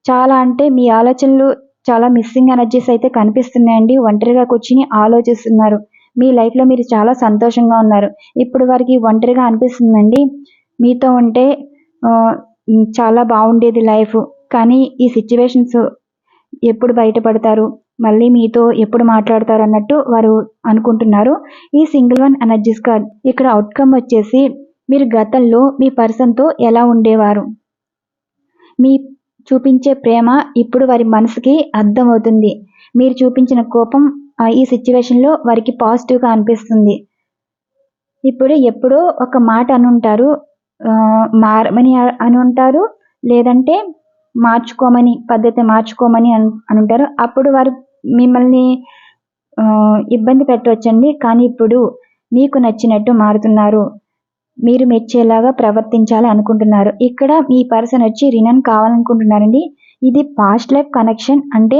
చాలా అంటే మీ ఆలోచనలు చాలా మిస్సింగ్ ఎనర్జీస్ అయితే కనిపిస్తున్నాయండి. ఒంటరిగా కూర్చొని ఆలోచిస్తున్నారు. మీ లైఫ్‌లో మీరు చాలా సంతోషంగా ఉన్నారు. ఇప్పుడు వారికి ఒంటరిగా అనిపిస్తుందండి. మీతో ఉంటే చాలా బాగుండేది లైఫ్. కానీ ఈ సిట్యుయేషన్స్ ఎప్పుడు బయటపడతారు? మళ్ళీ మీతో ఎప్పుడు మాట్లాడతారు అన్నట్టు వారు అనుకుంటున్నారు. ఈ సింగిల్ వన్ ఎనర్జీస్ కార్డ్. ఇక్కడ అవుట్‌కమ్ వచ్చేసి మీరు గతంలో మీ పర్సన్తో ఎలా ఉండేవారు, మీ చూపించే ప్రేమ ఇప్పుడు వారి మనసుకి అర్థమవుతుంది. మీరు చూపించిన కోపం ఈ సిచ్యువేషన్లో వారికి పాజిటివ్గా అనిపిస్తుంది. ఇప్పుడు ఎప్పుడో ఒక మాట అనుంటారు, మారమని అనుంటారు, లేదంటే పద్ధతి మార్చుకోమని అనుంటారు. అప్పుడు వారు మిమ్మల్ని ఇబ్బంది పెట్టవచ్చండి. కానీ ఇప్పుడు మీకు నచ్చినట్టు మారుతున్నారు. మీరు మెచ్చేలాగా ప్రవర్తించాలి అనుకుంటున్నారు. ఇక్కడ మీ పర్సన్ వచ్చి రినన్ కావాలనుకుంటున్నారండి. ఇది పాస్ట్ లైఫ్ కనెక్షన్. అంటే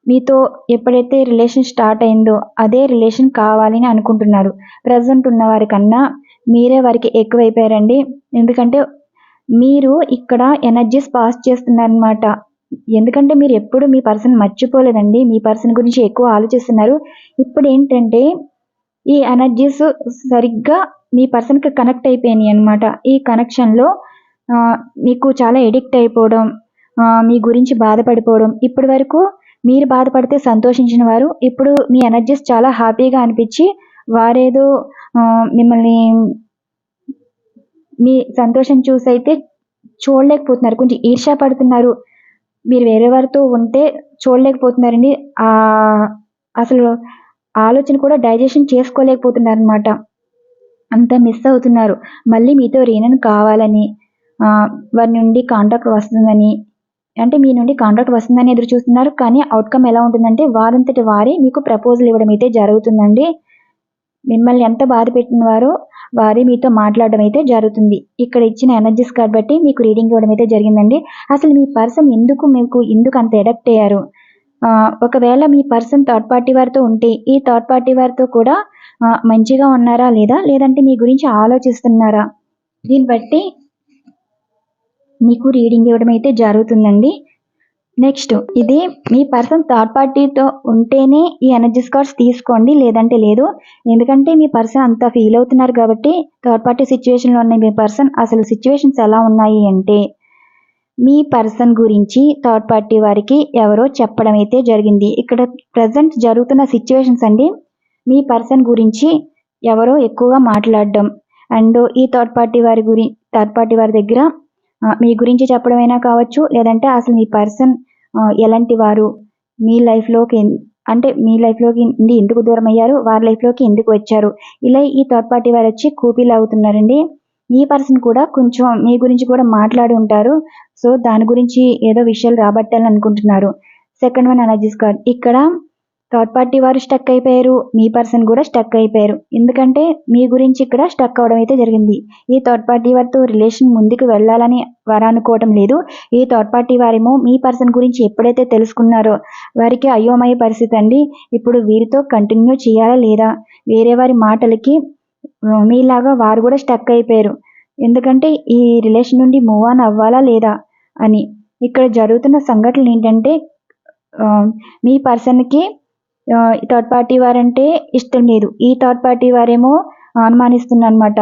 మీతో ఎప్పుడైతే రిలేషన్ స్టార్ట్ అయిందో అదే రిలేషన్ కావాలని అనుకుంటున్నారు. ప్రజెంట్ ఉన్న వారి కన్నా మీరే వారికి ఎక్కువైపోయారండి. ఎందుకంటే మీరు ఇక్కడ ఎనర్జీస్ పాస్ చేస్తున్నారనమాట. ఎందుకంటే మీరు ఎప్పుడు మీ పర్సన్ మర్చిపోలేదండి. మీ పర్సన్ గురించి ఎక్కువ ఆలోచిస్తున్నారు. ఇప్పుడు ఏంటంటే ఈ ఎనర్జీస్ సరిగ్గా మీ పర్సన్కి కనెక్ట్ అయిపోయినాయి అనమాట. ఈ కనెక్షన్లో మీకు చాలా ఎడిక్ట్ అయిపోవడం, మీ గురించి బాధపడిపోవడం, ఇప్పటి వరకు మీరు బాధపడితే సంతోషించిన వారు ఇప్పుడు మీ ఎనర్జీస్ చాలా హ్యాపీగా అనిపించి వారేదో మిమ్మల్ని మీ సంతోషం చూసైతే చూడలేకపోతున్నారు. కొంచెం ఈర్ష్య పడుతున్నారు. మీరు వేరే వారితో ఉంటే చూడలేకపోతున్నారండి. అసలు ఆలోచన కూడా డైజెషన్ చేసుకోలేకపోతున్నారనమాట. అంత మిస్ అవుతున్నారు. మళ్ళీ మీతో రీనన్ కావాలని, వారి నుండి కాంటాక్ట్ వస్తుందని, అంటే మీ నుండి కాంటాక్ట్ వస్తుందని ఎదురు చూస్తున్నారు. కానీ అవుట్కమ్ ఎలా ఉంటుందంటే వారంతటి వారే మీకు ప్రపోజల్ ఇవ్వడం అయితే జరుగుతుందండి. మిమ్మల్ని ఎంత బాధ పెట్టినవారో వారే మీతో మాట్లాడడం అయితే జరుగుతుంది. ఇక్కడ ఇచ్చిన ఎనర్జీస్ కార్డ్ బట్టి మీకు రీడింగ్ ఇవ్వడం అయితే జరిగిందండి. అసలు మీ పర్సన్ ఎందుకు అంత ఎడక్ట్ అయ్యారు? ఒకవేళ మీ పర్సన్ థర్డ్ పార్టీ వారితో ఉంటే ఈ థర్డ్ పార్టీ వారితో కూడా మంచిగా ఉన్నారా లేదా, లేదంటే మీ గురించి ఆలోచిస్తున్నారా? దీన్ని బట్టి మీకు రీడింగ్ ఇవ్వడం అయితే జరుగుతుందండి. నెక్స్ట్, ఇది మీ పర్సన్ థర్డ్ పార్టీతో ఉంటేనే ఈ ఎనర్జీస్ కార్డ్స్ తీసుకోండి, లేదంటే లేదు. ఎందుకంటే మీ పర్సన్ అంత ఫీల్ అవుతున్నారు కాబట్టి థర్డ్ పార్టీ సిచ్యువేషన్లో ఉన్న మీ పర్సన్ అసలు సిచ్యువేషన్స్ ఎలా ఉన్నాయి అంటే మీ పర్సన్ గురించి థర్డ్ పార్టీ వారికి ఎవరో చెప్పడం అయితే జరిగింది. ఇక్కడ ప్రజెంట్ జరుగుతున్న సిచ్యువేషన్స్ అండి, మీ పర్సన్ గురించి ఎవరో ఎక్కువగా మాట్లాడడం అండ్ ఈ థర్డ్ పార్టీ వారి దగ్గర మీ గురించి చెప్పడమైనా కావచ్చు, లేదంటే అసలు మీ పర్సన్ ఎలాంటి వారు, మీ లైఫ్లోకి నుండి ఎందుకు దూరం అయ్యారు, వారి లైఫ్లోకి ఎందుకు వచ్చారు, ఇలా ఈ థర్డ్ పార్టీ వారు వచ్చి కూపీలు అవుతున్నారండి. మీ పర్సన్ కూడా కొంచెం మీ గురించి కూడా మాట్లాడి ఉంటారు. సో దాని గురించి ఏదో విషయాలు రాబట్టాలని అనుకుంటున్నారు. Second one energies card. ఇక్కడ థర్డ్ పార్టీ వారు స్టక్ అయిపోయారు, మీ పర్సన్ కూడా స్టక్ అయిపోయారు. ఎందుకంటే మీ గురించి ఇక్కడ స్టక్ అవడం అయితే జరిగింది. ఈ థర్డ్ పార్టీ వారితో రిలేషన్ ముందుకు వెళ్ళాలని వారు అనుకోవటం లేదు. ఈ థర్డ్ పార్టీ వారేమో మీ పర్సన్ గురించి ఎప్పుడైతే తెలుసుకున్నారో వారికి అయోమయ పరిస్థితి అండి. ఇప్పుడు వీరితో కంటిన్యూ చేయాలా లేదా, వేరే వారి మాటలకి మీలాగా వారు కూడా స్టక్ అయిపోయారు. ఎందుకంటే ఈ రిలేషన్ నుండి మూవ్ ఆన్ అవ్వాలా లేదా అని. ఇక్కడ జరుగుతున్న సంఘటనలు ఏంటంటే మీ పర్సన్కి థర్డ్ పార్టీ వారంటే ఇష్టం లేదు. ఈ థర్డ్ పార్టీ వారేమో అనుమానిస్తున్నారనమాట.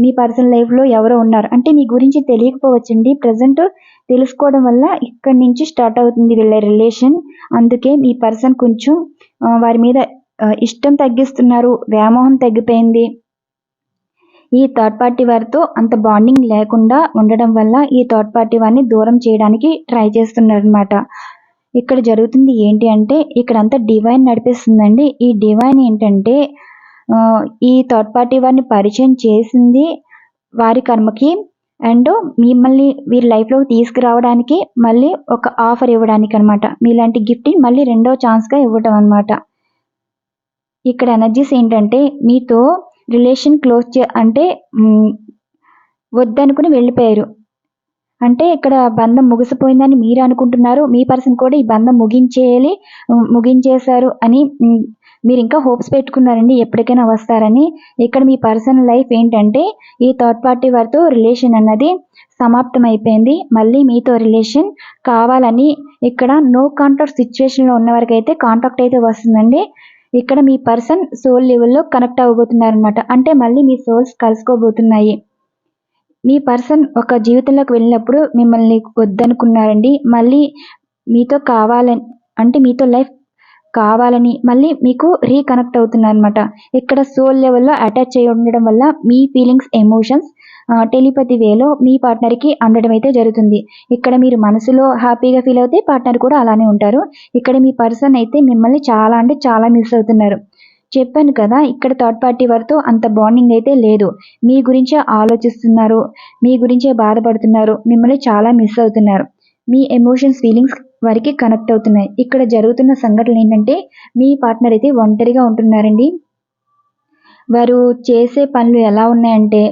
మీ పర్సన్ లైఫ్లో ఎవరో ఉన్నారు అంటే మీ గురించి తెలియకపోవచ్చండి. ప్రజెంట్ తెలుసుకోవడం వల్ల ఇక్కడి నుంచి స్టార్ట్ అవుతుంది వీళ్ళ రిలేషన్. అందుకే మీ పర్సన్ కొంచెం వారి మీద ఇష్టం తగ్గిస్తున్నారు, వ్యామోహం తగ్గిపోయింది. ఈ థర్డ్ పార్టీ వారితో అంత బాండింగ్ లేకుండా ఉండడం వల్ల ఈ థర్డ్ పార్టీ వారిని దూరం చేయడానికి ట్రై చేస్తున్నారు అనమాట. ఇక్కడ జరుగుతుంది ఏంటి అంటే ఇక్కడ అంతా డివైన్ నడిపిస్తుందండి. ఈ డివైన్ ఏంటంటే ఈ థర్డ్ పార్టీ వారిని పరిచయం చేసింది వారి కర్మకి అండ్ మిమ్మల్ని వీరి లైఫ్లోకి తీసుకురావడానికి మళ్ళీ ఒక ఆఫర్ ఇవ్వడానికి అనమాట. మీలాంటి గిఫ్ట్ని మళ్ళీ రెండో ఛాన్స్గా ఇవ్వటం అనమాట. ఇక్కడ ఎనర్జీస్ ఏంటంటే మీతో రిలేషన్ అంటే వద్దనుకుని వెళ్ళిపోయారు. అంటే ఇక్కడ బంధం ముగిసిపోయిందని మీరు అనుకుంటున్నారు. మీ పర్సన్ కూడా ఈ బంధం ముగించేశారు అని మీరు ఇంకా హోప్స్ పెట్టుకున్నారండి, ఎప్పటికైనా వస్తారని. ఇక్కడ మీ పర్సన్ లైఫ్ ఏంటంటే ఈ థర్డ్ పార్టీ వారితో రిలేషన్ అన్నది సమాప్తం అయిపోయింది. మళ్ళీ మీతో రిలేషన్ కావాలని ఇక్కడ నో కాంటాక్ట్ సిచ్యువేషన్లో ఉన్న వరకు అయితే కాంటాక్ట్ అయితే వస్తుందండి. ఇక్కడ మీ పర్సన్ సోల్ లెవెల్లో కనెక్ట్ అవ్వబోతున్నారు అనమాట. అంటే మళ్ళీ మీ సోల్స్ కలుసుకోబోతున్నాయి. మీ పర్సన్ ఒక జీవితంలోకి వెళ్ళినప్పుడు మిమ్మల్ని వద్దనుకున్నారండి. మళ్ళీ మీతో కావాలని, అంటే మీతో లైఫ్ కావాలని మళ్ళీ మీకు రీకనెక్ట్ అవుతున్నారు అనమాట. ఇక్కడ సోల్ లెవెల్లో అటాచ్ అయి ఉండడం వల్ల మీ ఫీలింగ్స్, ఎమోషన్స్ టెలిపతి వేలో మీ పార్ట్నర్కి అందడం అయితే జరుగుతుంది. ఇక్కడ మీరు మనసులో హ్యాపీగా ఫీల్ అవుతే పార్ట్నర్ కూడా అలానే ఉంటారు. ఇక్కడ మీ పర్సన్ అయితే మిమ్మల్ని చాలా అంటే చాలా మిస్ అవుతున్నారు. చెప్పాను కదా, ఇక్కడ థర్డ్ పార్టీ వారితో అంత బాండింగ్ అయితే లేదు. మీ గురించే ఆలోచిస్తున్నారు, మీ గురించే బాధపడుతున్నారు, మిమ్మల్ని చాలా మిస్ అవుతున్నారు. మీ ఎమోషన్స్, ఫీలింగ్స్ వారికి కనెక్ట్ అవుతున్నాయి. ఇక్కడ జరుగుతున్న సంఘటనలు ఏంటంటే మీ పార్ట్నర్ అయితే ఒంటరిగా ఉంటున్నారండి. వారు చేసే పనులు ఎలా ఉన్నాయంటే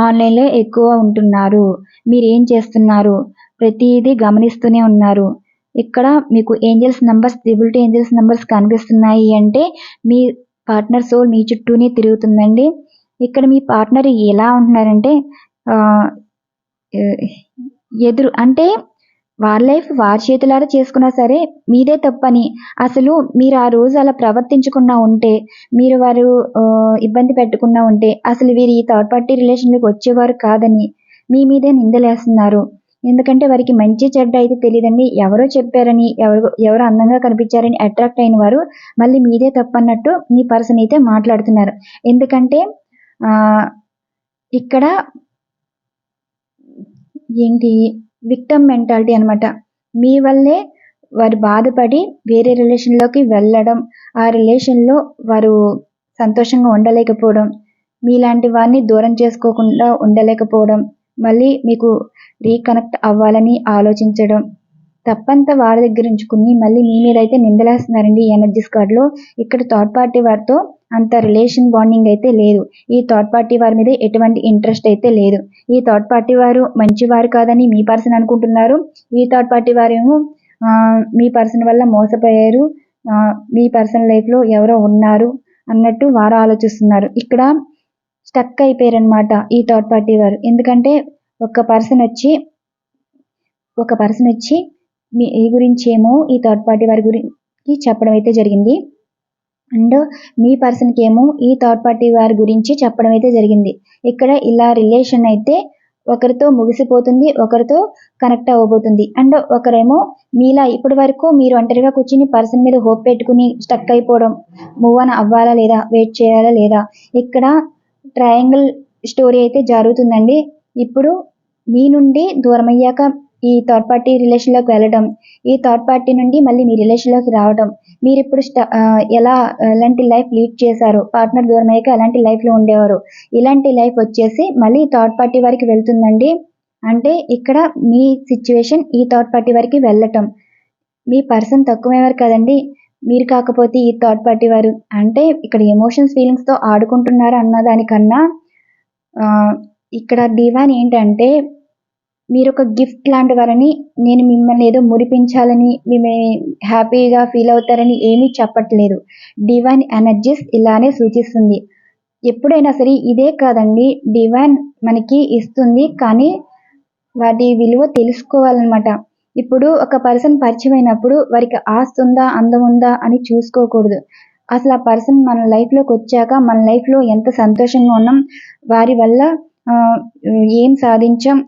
ఆన్లైన్లో ఎక్కువ ఉంటున్నారు. మీరు ఏం చేస్తున్నారు ప్రతిదీ గమనిస్తూనే ఉన్నారు. ఇక్కడ మీకు angels numbers, triple angels numbers కనిపిస్తున్నాయి అంటే మీ పార్ట్నర్ సోల్ మీ చుట్టూనే తిరుగుతుందండి. ఇక్కడ మీ పార్ట్నర్ ఎలా ఉంటున్నారంటే ఎదురు అంటే వారి లైఫ్ వారి చేతులారా చేసుకున్నా సరే మీదే తప్పని, అసలు మీరు ఆ రోజు అలా ప్రవర్తించకుండా ఉంటే, మీరు వారు ఇబ్బంది పెట్టకుండా ఉంటే అసలు వీరు ఈ థర్డ్ పార్టీ రిలేషన్లోకి వచ్చేవారు కాదని మీ మీదే నిందలేస్తున్నారు. ఎందుకంటే వారికి మంచి చెడ్డ అయితే తెలియదండి. ఎవరో చెప్పారని, ఎవరో అందంగా కనిపించారని అట్రాక్ట్ అయిన వారు మళ్ళీ మీదే తప్పన్నట్టు మీ పర్సన్ అయితే మాట్లాడుతున్నారు. ఎందుకంటే ఇక్కడ ఏంటి విక్టమ్ మెంటాలిటీ అనమాట. మీ వల్లే వారు బాధపడి వేరే రిలేషన్లోకి వెళ్ళడం, ఆ రిలేషన్లో వారు సంతోషంగా ఉండలేకపోవడం, మీలాంటి వారిని దూరం చేసుకోకుండా ఉండలేకపోవడం, మళ్ళీ మీకు రీకనెక్ట్ అవ్వాలని ఆలోచించడం, తప్పంతా వారి దగ్గర ఉంచుకుని మళ్ళీ మీ మీద అయితే నిందలేస్తున్నారండి ఈ ఎనర్జీస్ కార్డులో. ఇక్కడ థర్డ్ పార్టీ వారితో అంత రిలేషన్ బాండింగ్ అయితే లేదు. ఈ థర్డ్ పార్టీ వారి మీద ఎటువంటి ఇంట్రెస్ట్ అయితే లేదు. ఈ థర్డ్ పార్టీ వారు మంచివారు కాదని మీ పర్సన్ అనుకుంటున్నారు. ఈ థర్డ్ పార్టీ వారేమో మీ పర్సన్ వల్ల మోసపోయారు, మీ పర్సన్ లైఫ్లో ఎవరో ఉన్నారు అన్నట్టు వారు ఆలోచిస్తున్నారు. ఇక్కడ స్టక్ అయిపోయారనమాట ఈ థర్డ్ పార్టీ వారు. ఎందుకంటే ఒక పర్సన్ వచ్చి మీ గురించి ఏమో ఈ థర్డ్ పార్టీ వారి గురించి చెప్పడం అయితే జరిగింది. అండ్ మీ పర్సన్కి ఏమో ఈ థర్డ్ పార్టీ వారి గురించి చెప్పడం అయితే జరిగింది. ఇక్కడ ఇలా రిలేషన్ అయితే ఒకరితో ముగిసిపోతుంది, ఒకరితో కనెక్ట్ అవ్వబోతుంది. అండ్ ఒకరేమో మీలా ఇప్పటి వరకు మీరు ఒంటరిగా కూర్చుని పర్సన్ మీద హోప్ పెట్టుకుని స్టక్ అయిపోవడం, మూవ్ ఆన్ అవ్వాలా లేదా, వెయిట్ చేయాలా లేదా, ఇక్కడ ట్రయాంగిల్ స్టోరీ అయితే జరుగుతుందండి. ఇప్పుడు మీ నుండి దూరం అయ్యాక ఈ థర్డ్ పార్టీ రిలేషన్లోకి వెళ్ళడం, ఈ థర్డ్ పార్టీ నుండి మళ్ళీ మీ రిలేషన్లోకి రావడం, మీరు ఇప్పుడు ఎలాంటి లైఫ్ లీడ్ చేశారు, పార్ట్నర్ దూరం అయ్యాక ఎలాంటి లైఫ్లో ఉండేవారు, ఇలాంటి లైఫ్ వచ్చేసి మళ్ళీ థర్డ్ పార్టీ వరకు వెళ్తుందండి. అంటే ఇక్కడ మీ సిచ్యువేషన్ ఈ థర్డ్ పార్టీ వరకు వెళ్ళటం, మీ పర్సన్ తక్కువైనవారు కదండి, మీరు కాకపోతే ఈ థర్డ్ పార్టీ వారు. అంటే ఇక్కడ ఎమోషన్స్, ఫీలింగ్స్తో ఆడుకుంటున్నారు అన్నదానికన్నా ఇక్కడ డివైన్ ఏంటంటే మీరు ఒక గిఫ్ట్ లాంటి వారని, నేను మిమ్మల్ని ఏదో మురిపించాలని, మిమ్మల్ని హ్యాపీగా ఫీల్ అవుతారని ఏమీ చెప్పట్లేదు. డివైన్ ఎనర్జీస్ ఇలానే సూచిస్తుంది. ఎప్పుడైనా సరే ఇదే కాదండి, డివైన్ మనకి ఇస్తుంది, కానీ వాటి విలువ తెలుసుకోవాలన్నమాట. ఇప్పుడు ఒక పర్సన్ పరిచయం అయినప్పుడు వారికి ఆస్తి ఉందా, అందం ఉందా అని చూసుకోకూడదు. అసలు ఆ పర్సన్ మన లైఫ్లోకి వచ్చాక మన లైఫ్లో ఎంత సంతోషంగా ఉన్నాం, వారి వల్ల ఏం సాధించాం,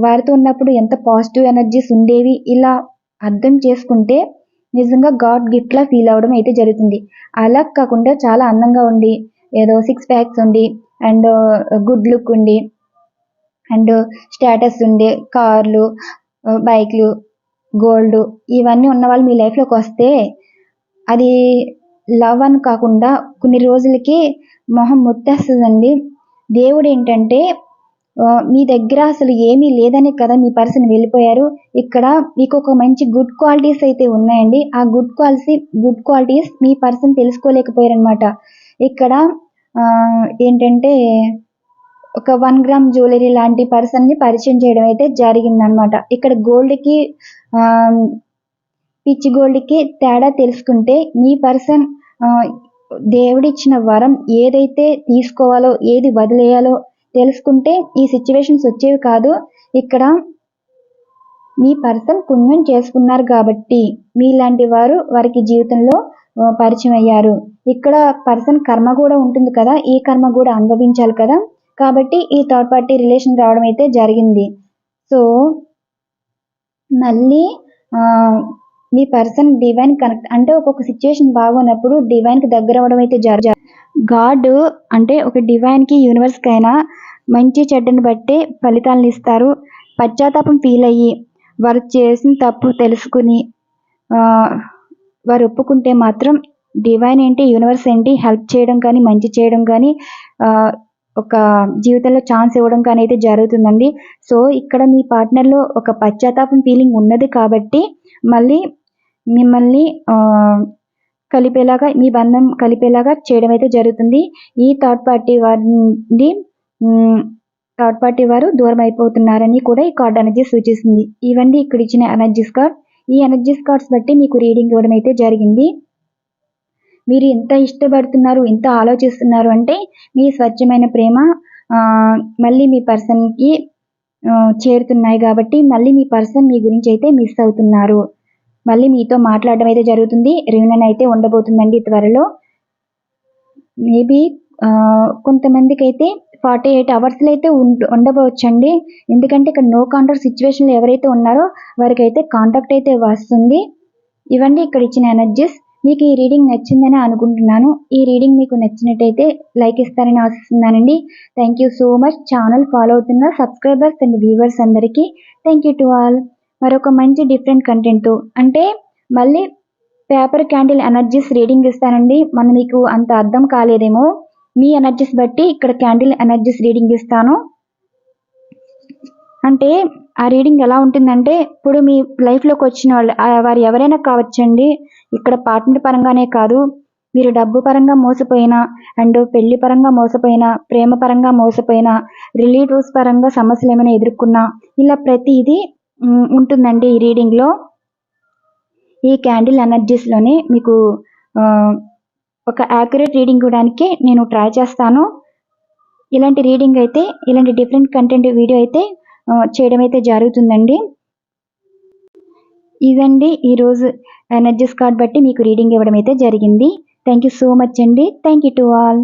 వారితో ఉన్నప్పుడు ఎంత పాజిటివ్ ఎనర్జీస్ ఉండేవి, ఇలా అర్థం చేసుకుంటే నిజంగా గాడ్ గిఫ్ట్లా ఫీల్ అవ్వడం అయితే జరుగుతుంది. అలా కాకుండా చాలా అందంగా ఉండి, ఏదో 6 ప్యాక్స్ ఉండి, అండ్ గుడ్ లుక్ ఉండి, అండ్ స్టేటస్ ఉండే కార్లు, బైక్లు, గోల్డ్ ఇవన్నీ ఉన్న వాళ్ళు మీ లైఫ్లోకి వస్తే అది లవ్ అని కాకుండా కొన్ని రోజులకి మొహం ముత్తేస్తుందండి. దేవుడు ఏంటంటే మీ దగ్గర అసలు ఏమీ లేదనే కదా మీ పర్సన్ వెళ్ళిపోయారు. ఇక్కడ మీకు ఒక మంచి గుడ్ క్వాలిటీస్ అయితే ఉన్నాయండి. ఆ గుడ్ క్వాలిటీస్ మీ పర్సన్ తెలుసుకోలేకపోయారనమాట. ఇక్కడ ఏంటంటే ఒక 1 గ్రామ్ జ్యువెలరీ లాంటి పర్సన్ని పరిచయం చేయడం అయితే జరిగిందనమాట. ఇక్కడ గోల్డ్కి పిచ్చి గోల్డ్కి తేడా తెలుసుకుంటే మీ పర్సన్ దేవుడిచ్చిన వరం ఏదైతే తీసుకోవాలో, ఏది వదిలేయాలో తెలుసుకుంటే ఈ సిచ్యువేషన్స్ వచ్చేవి కాదు. ఇక్కడ మీ పర్సన్ పుణ్యం చేసుకున్నారు కాబట్టి మీలాంటి వారు వారికి జీవితంలో పరిచయం అయ్యారు. ఇక్కడ పర్సన్ కర్మ కూడా ఉంటుంది కదా, ఈ కర్మ కూడా అనుభవించాలి కదా, కాబట్టి ఈ థర్డ్ పార్టీ రిలేషన్ రావడం అయితే జరిగింది. సో మళ్ళీ మీ పర్సన్ డివైన్ కనెక్ట్ అంటే ఒక్కొక్క సిచ్యువేషన్ బాగున్నప్పుడు డివైన్కి దగ్గర అవ్వడం అయితే గాడ్ అంటే ఒక డివైన్కి యూనివర్స్కి అయినా మంచి చెడ్డని బట్టి ఫలితాలను ఇస్తారు. పశ్చాత్తాపం ఫీల్ అయ్యి వారు చేసిన తప్పు తెలుసుకుని వారు ఒప్పుకుంటే మాత్రం డివైన్ ఏంటి యూనివర్స్ ఏంటి హెల్ప్ చేయడం కానీ మంచి చేయడం కానీ ఒక జీవితంలో ఛాన్స్ ఇవ్వడం కానీ అయితే జరుగుతుందండి. సో ఇక్కడ మీ పార్ట్నర్లో ఒక పశ్చాత్తాపం ఫీలింగ్ ఉన్నది కాబట్టి మళ్ళీ మిమ్మల్ని కలిపేలాగా మీ బంధం కలిపేలాగా చేయడం అయితే జరుగుతుంది. ఈ థర్డ్ పార్టీ వారు దూరం అయిపోతున్నారని కూడా ఈ కార్డ్ ఎనర్జీ సూచిస్తుంది. ఇవన్నీ ఇక్కడ ఇచ్చిన ఎనర్జీస్ కార్డ్. ఈ ఎనర్జీస్ కార్డ్స్ బట్టి మీకు రీడింగ్ ఇవ్వడం అయితే జరిగింది. మీరు ఎంత ఇష్టపడుతున్నారు ఎంత ఆలోచిస్తున్నారు అంటే మీ స్వచ్ఛమైన ప్రేమ మళ్ళీ మీ పర్సన్కి చేరుతున్నాయి కాబట్టి మళ్ళీ మీ పర్సన్ మీ గురించి అయితే మిస్ అవుతున్నారు. మళ్ళీ మీతో మాట్లాడడం అయితే జరుగుతుంది. రీయూనియన్ అయితే ఉండబోతుందండి త్వరలో. మేబీ కొంతమందికి అయితే 48 అవర్స్లో అయితే ఉండబోచ్చండి. ఎందుకంటే ఇక్కడ నో కాంటాక్ట్ సిచ్యువేషన్లో ఎవరైతే ఉన్నారో వారికి అయితే కాంటాక్ట్ అయితే వస్తుంది. ఇవన్నీ ఇక్కడ ఇచ్చిన ఎనర్జీస్. మీకు ఈ రీడింగ్ నచ్చిందని అనుకుంటున్నాను. ఈ రీడింగ్ మీకు నచ్చినట్టయితే లైక్ ఇస్తారని ఆశిస్తున్నానండి. Thank you so much. Channel follow అవుతున్న సబ్స్క్రైబర్స్ అండ్ వ్యూవర్స్ అందరికీ థ్యాంక్ యూ టు ఆల్. మరొక మంచి డిఫరెంట్ కంటెంట్తో అంటే మళ్ళీ పేపర్ క్యాండిల్ ఎనర్జీస్ రీడింగ్ ఇస్తానండి. మీకు అంత అర్థం కాలేదేమో. మీ ఎనర్జీస్ బట్టి ఇక్కడ క్యాండిల్ ఎనర్జీస్ రీడింగ్ ఇస్తాను. అంటే ఆ రీడింగ్ ఎలా ఉంటుందంటే ఇప్పుడు మీ లైఫ్లోకి వచ్చిన వాళ్ళు వారు ఎవరైనా కావచ్చండి. ఇక్కడ పార్ట్నర్ పరంగానే కాదు, మీరు డబ్బు పరంగా మోసపోయినా అండ్ పెళ్లి పరంగా మోసపోయినా ప్రేమ పరంగా మోసపోయినా రిలేటివ్స్ పరంగా సమస్యలు ఏమైనా ఎదుర్కొన్నా ఇలా ప్రతిదీ ఉంటుందండి ఈ రీడింగ్లో. ఈ క్యాండిల్ ఎనర్జీస్లోనే మీకు ఒక యాక్యురేట్ రీడింగ్ ఇవ్వడానికి నేను ట్రై చేస్తాను. ఇలాంటి రీడింగ్ అయితే ఇలాంటి డిఫరెంట్ కంటెంట్ వీడియో అయితే చేయడం అయితే జరుగుతుందండి. ఇదండి ఈరోజు ఎనర్జీస్ కార్డ్ బట్టి మీకు రీడింగ్ ఇవ్వడం అయితే జరిగింది. థ్యాంక్ యూ సో మచ్ అండి. Thank you to all.